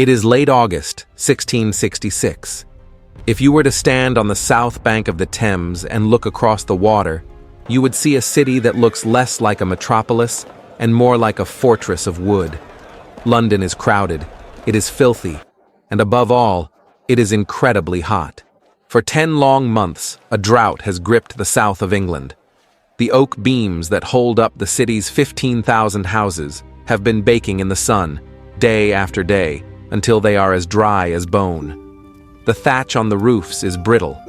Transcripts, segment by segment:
It is late August, 1666. If you were to stand on the south bank of the Thames and look across the water, you would see a city that looks less like a metropolis and more like a fortress of wood. London is crowded, it is filthy, and above all, it is incredibly hot. For 10 long months, a drought has gripped the south of England. The oak beams that hold up the city's 15,000 houses have been baking in the sun, day after day, until they are as dry as bone. The thatch on the roofs is brittle.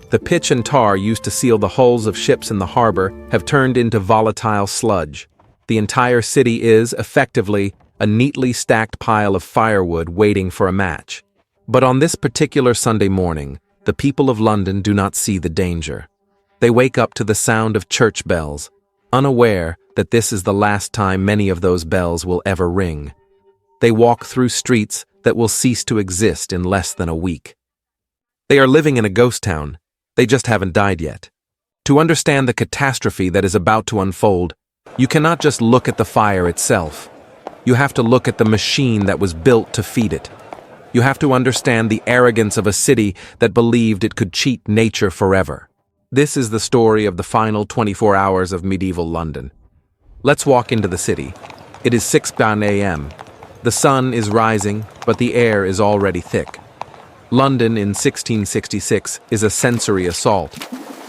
The pitch and tar used to seal the hulls of ships in the harbor have turned into volatile sludge. The entire city is, effectively, a neatly stacked pile of firewood waiting for a match. But on this particular Sunday morning, the people of London do not see the danger. They wake up to the sound of church bells, unaware that this is the last time many of those bells will ever ring. They walk through streets that will cease to exist in less than a week. They are living in a ghost town. They just haven't died yet. To understand the catastrophe that is about to unfold, you cannot just look at the fire itself. You have to look at the machine that was built to feed it. You have to understand the arrogance of a city that believed it could cheat nature forever. This is the story of the final 24 hours of medieval London. Let's walk into the city. It is 6 a.m. The sun is rising, but the air is already thick. London in 1666 is a sensory assault.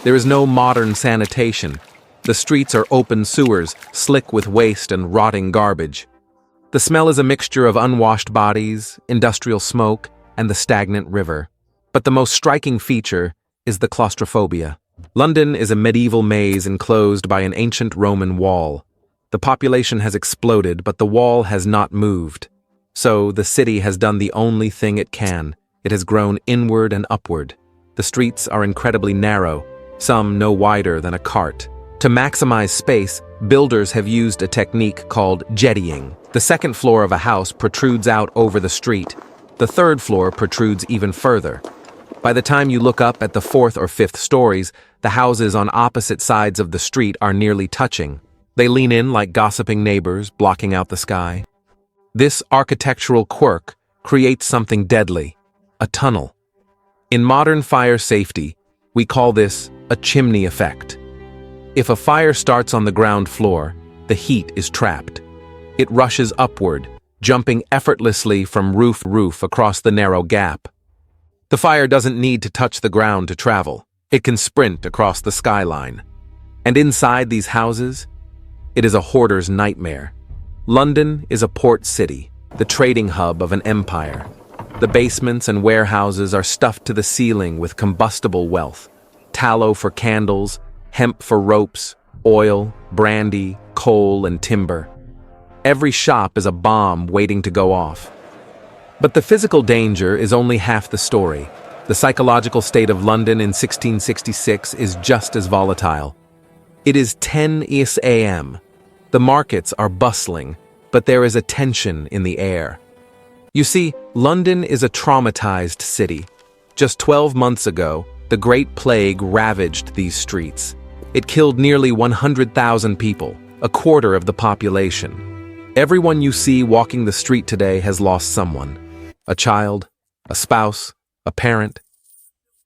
There is no modern sanitation. The streets are open sewers, slick with waste and rotting garbage. The smell is a mixture of unwashed bodies, industrial smoke, and the stagnant river. But the most striking feature is the claustrophobia. London is a medieval maze enclosed by an ancient Roman wall. The population has exploded, but the wall has not moved. So the city has done the only thing it can. It has grown inward and upward. The streets are incredibly narrow, some no wider than a cart. To maximize space, builders have used a technique called jettying. The second floor of a house protrudes out over the street. The third floor protrudes even further. By the time you look up at the fourth or fifth stories, the houses on opposite sides of the street are nearly touching. They lean in like gossiping neighbors, blocking out the sky. This architectural quirk creates something deadly, a tunnel. In modern fire safety, we call this a chimney effect. If a fire starts on the ground floor, the heat is trapped. It rushes upward, jumping effortlessly from roof to roof across the narrow gap. The fire doesn't need to touch the ground to travel. It can sprint across the skyline. And inside these houses, it is a hoarder's nightmare. London is a port city, the trading hub of an empire. The basements and warehouses are stuffed to the ceiling with combustible wealth. Tallow for candles, hemp for ropes, oil, brandy, coal, and timber. Every shop is a bomb waiting to go off. But the physical danger is only half the story. The psychological state of London in 1666 is just as volatile. It is 10 a.m. The markets are bustling, but there is a tension in the air. You see, London is a traumatized city. Just 12 months ago, the Great Plague ravaged these streets. It killed nearly 100,000 people, a quarter of the population. Everyone you see walking the street today has lost someone. A child, a spouse, a parent.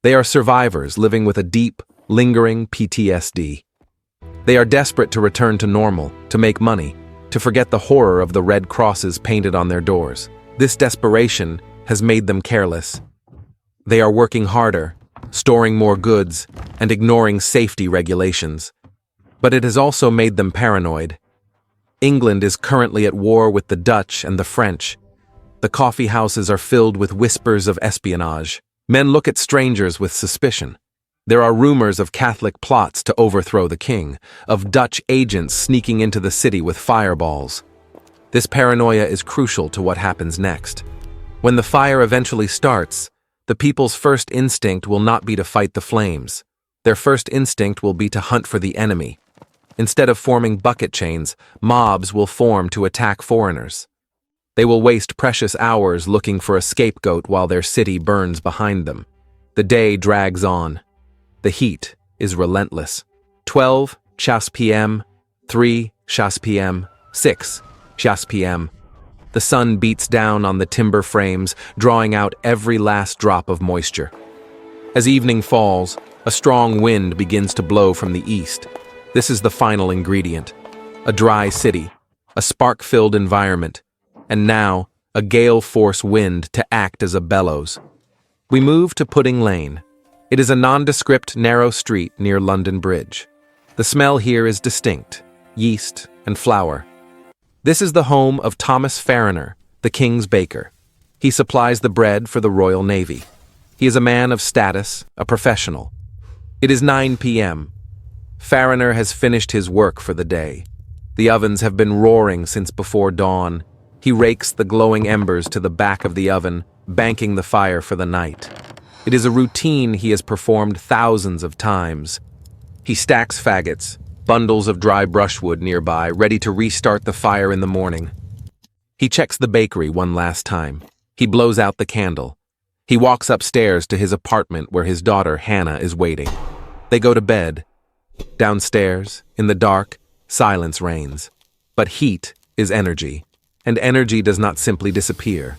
They are survivors living with a deep, lingering PTSD. They are desperate to return to normal, to make money, to forget the horror of the red crosses painted on their doors. This desperation has made them careless. They are working harder, storing more goods, and ignoring safety regulations. But it has also made them paranoid. England is currently at war with the Dutch and the French. The coffee houses are filled with whispers of espionage. Men look at strangers with suspicion. There are rumors of Catholic plots to overthrow the king, of Dutch agents sneaking into the city with fireballs. This paranoia is crucial to what happens next. When the fire eventually starts, the people's first instinct will not be to fight the flames. Their first instinct will be to hunt for the enemy. Instead of forming bucket chains, mobs will form to attack foreigners. They will waste precious hours looking for a scapegoat while their city burns behind them. The day drags on. The heat is relentless. 12 p.m., 3 p.m., 6 p.m. The sun beats down on the timber frames, drawing out every last drop of moisture. As evening falls, a strong wind begins to blow from the east. This is the final ingredient. A dry city, a spark-filled environment, and now a gale-force wind to act as a bellows. We move to Pudding Lane. It is a nondescript, narrow street near London Bridge. The smell here is distinct: yeast and flour. This is the home of Thomas Farriner, the king's baker. He supplies the bread for the Royal Navy. He is a man of status, a professional. It is 9 p.m. Farriner has finished his work for the day. The ovens have been roaring since before dawn. He rakes the glowing embers to the back of the oven, banking the fire for the night. It is a routine he has performed thousands of times. He stacks faggots, bundles of dry brushwood nearby, ready to restart the fire in the morning. He checks the bakery one last time. He blows out the candle. He walks upstairs to his apartment where his daughter Hannah is waiting. They go to bed. Downstairs, in the dark, silence reigns. But heat is energy, and energy does not simply disappear.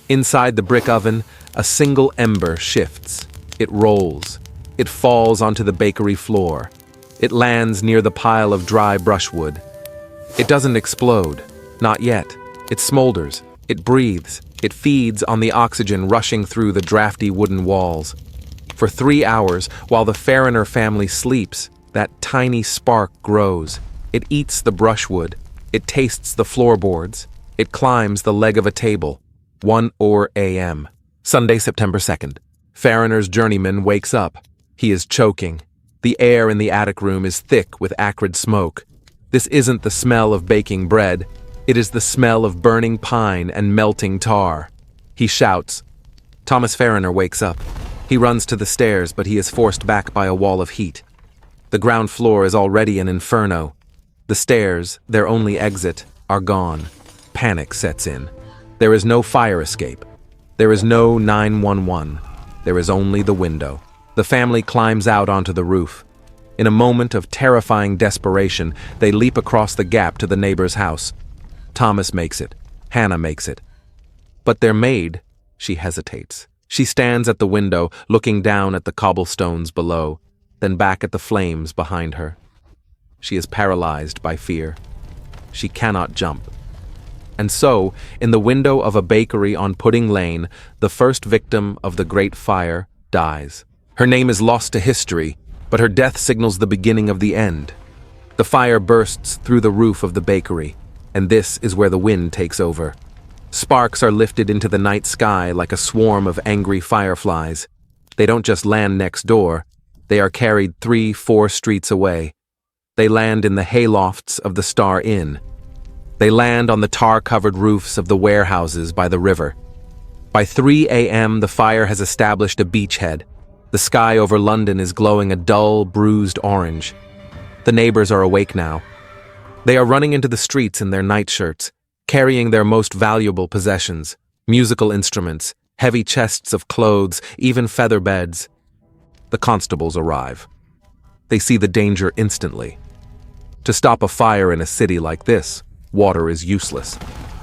Inside the brick oven, a single ember shifts. It rolls. It falls onto the bakery floor. It lands near the pile of dry brushwood. It doesn't explode. Not yet. It smolders. It breathes. It feeds on the oxygen rushing through the drafty wooden walls. For 3 hours, while the Farriner family sleeps, that tiny spark grows. It eats the brushwood. It tastes the floorboards. It climbs the leg of a table. 1 a.m. Sunday, September 2nd. Farriner's journeyman wakes up. He is choking. The air in the attic room is thick with acrid smoke. This isn't the smell of baking bread. It is the smell of burning pine and melting tar. He shouts. Thomas Farriner wakes up. He runs to the stairs, but he is forced back by a wall of heat. The ground floor is already an inferno. The stairs, their only exit, are gone. Panic sets in. There is no fire escape. There is no 911. There is only the window. The family climbs out onto the roof. In a moment of terrifying desperation, they leap across the gap to the neighbor's house. Thomas makes it. Hannah makes it. But their maid, she hesitates. She stands at the window, looking down at the cobblestones below, then back at the flames behind her. She is paralyzed by fear. She cannot jump. And so, in the window of a bakery on Pudding Lane, the first victim of the Great Fire dies. Her name is lost to history, but her death signals the beginning of the end. The fire bursts through the roof of the bakery, and this is where the wind takes over. Sparks are lifted into the night sky like a swarm of angry fireflies. They don't just land next door, they are carried 3-4 streets away. They land in the haylofts of the Star Inn. They land on the tar-covered roofs of the warehouses by the river. By 3 a.m., the fire has established a beachhead. The sky over London is glowing a dull, bruised orange. The neighbors are awake now. They are running into the streets in their nightshirts, carrying their most valuable possessions, musical instruments, heavy chests of clothes, even feather beds. The constables arrive. They see the danger instantly. To stop a fire in a city like this, water is useless.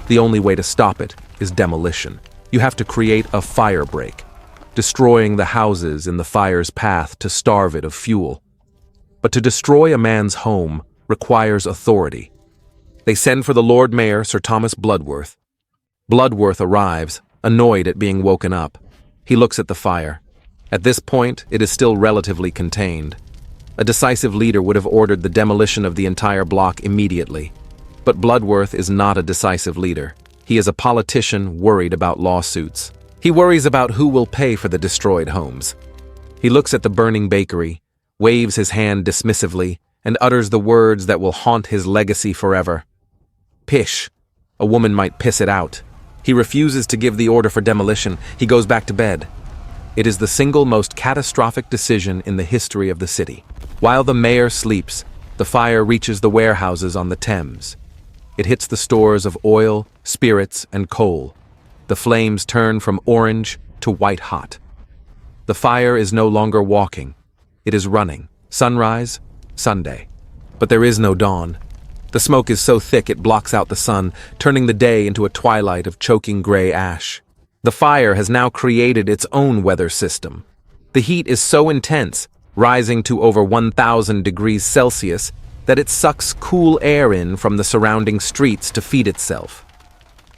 The only way to stop it is demolition. You have to create a fire break, destroying the houses in the fire's path to starve it of fuel. But to destroy a man's home requires authority. They send for the Lord Mayor, Sir Thomas Bloodworth. Bloodworth arrives, annoyed at being woken up. He looks at the fire. At this point, it is still relatively contained. A decisive leader would have ordered the demolition of the entire block immediately. But Bloodworth is not a decisive leader. He is a politician worried about lawsuits. He worries about who will pay for the destroyed homes. He looks at the burning bakery, waves his hand dismissively, and utters the words that will haunt his legacy forever. Pish. A woman might piss it out. He refuses to give the order for demolition. He goes back to bed. It is the single most catastrophic decision in the history of the city. While the mayor sleeps, the fire reaches the warehouses on the Thames. It hits the stores of oil, spirits, and coal. The flames turn from orange to white hot. The fire is no longer walking. It is running. Sunrise, Sunday. But there is no dawn. The smoke is so thick it blocks out the sun, turning the day into a twilight of choking gray ash. The fire has now created its own weather system. The heat is so intense, rising to over 1,000 degrees Celsius, that it sucks cool air in from the surrounding streets to feed itself.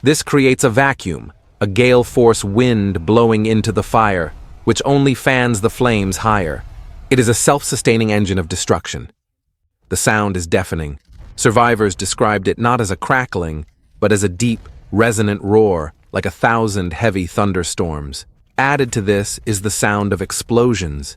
This creates a vacuum, a gale-force wind blowing into the fire, which only fans the flames higher. It is a self-sustaining engine of destruction. The sound is deafening. Survivors described it not as a crackling, but as a deep, resonant roar, like 1,000 heavy thunderstorms. Added to this is the sound of explosions.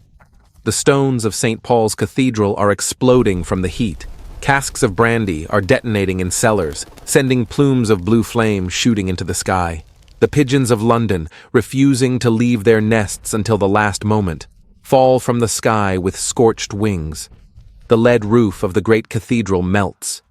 The stones of St. Paul's Cathedral are exploding from the heat. Casks of brandy are detonating in cellars, sending plumes of blue flame shooting into the sky. The pigeons of London, refusing to leave their nests until the last moment, fall from the sky with scorched wings. The lead roof of the great cathedral melts.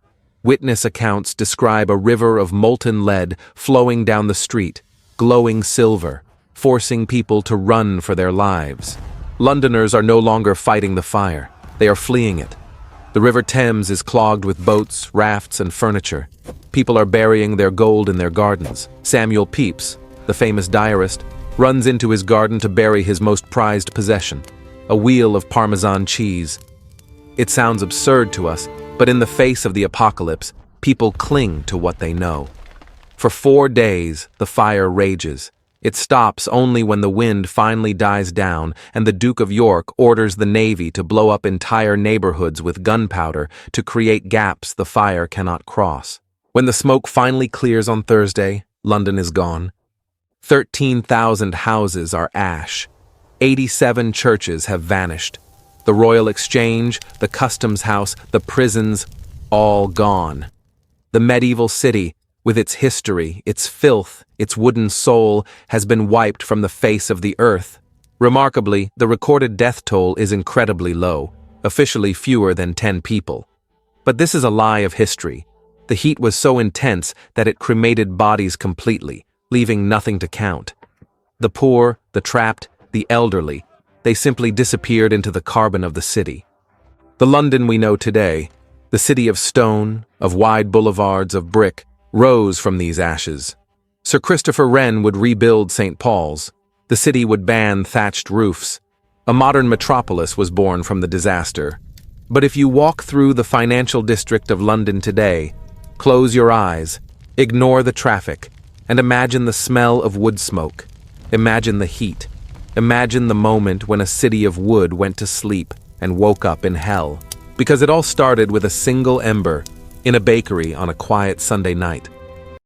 Witness accounts describe a river of molten lead flowing down the street, glowing silver, forcing people to run for their lives. Londoners are no longer fighting the fire, they are fleeing it. The River Thames is clogged with boats, rafts, and furniture. People are burying their gold in their gardens. Samuel Pepys, the famous diarist, runs into his garden to bury his most prized possession, a wheel of Parmesan cheese. It sounds absurd to us, but in the face of the apocalypse, people cling to what they know. For 4 days, the fire rages. It stops only when the wind finally dies down and the Duke of York orders the Navy to blow up entire neighborhoods with gunpowder to create gaps the fire cannot cross. When the smoke finally clears on Thursday, London is gone. 13,000 houses are ash. 87 churches have vanished. The Royal Exchange, the Customs House, the prisons, all gone. The medieval city, with its history, its filth, its wooden soul, has been wiped from the face of the earth. Remarkably, the recorded death toll is incredibly low, officially fewer than 10 people. But this is a lie of history. The heat was so intense that it cremated bodies completely, leaving nothing to count. The poor, the trapped, the elderly, they simply disappeared into the carbon of the city. The London we know today, the city of stone, of wide boulevards of brick, rose from these ashes. Sir Christopher Wren would rebuild St. Paul's. The city would ban thatched roofs. A modern metropolis was born from the disaster. But if you walk through the financial district of London today, close your eyes, ignore the traffic, and imagine the smell of wood smoke. Imagine the heat. Imagine the moment when a city of wood went to sleep and woke up in hell. Because it all started with a single ember in a bakery on a quiet Sunday night.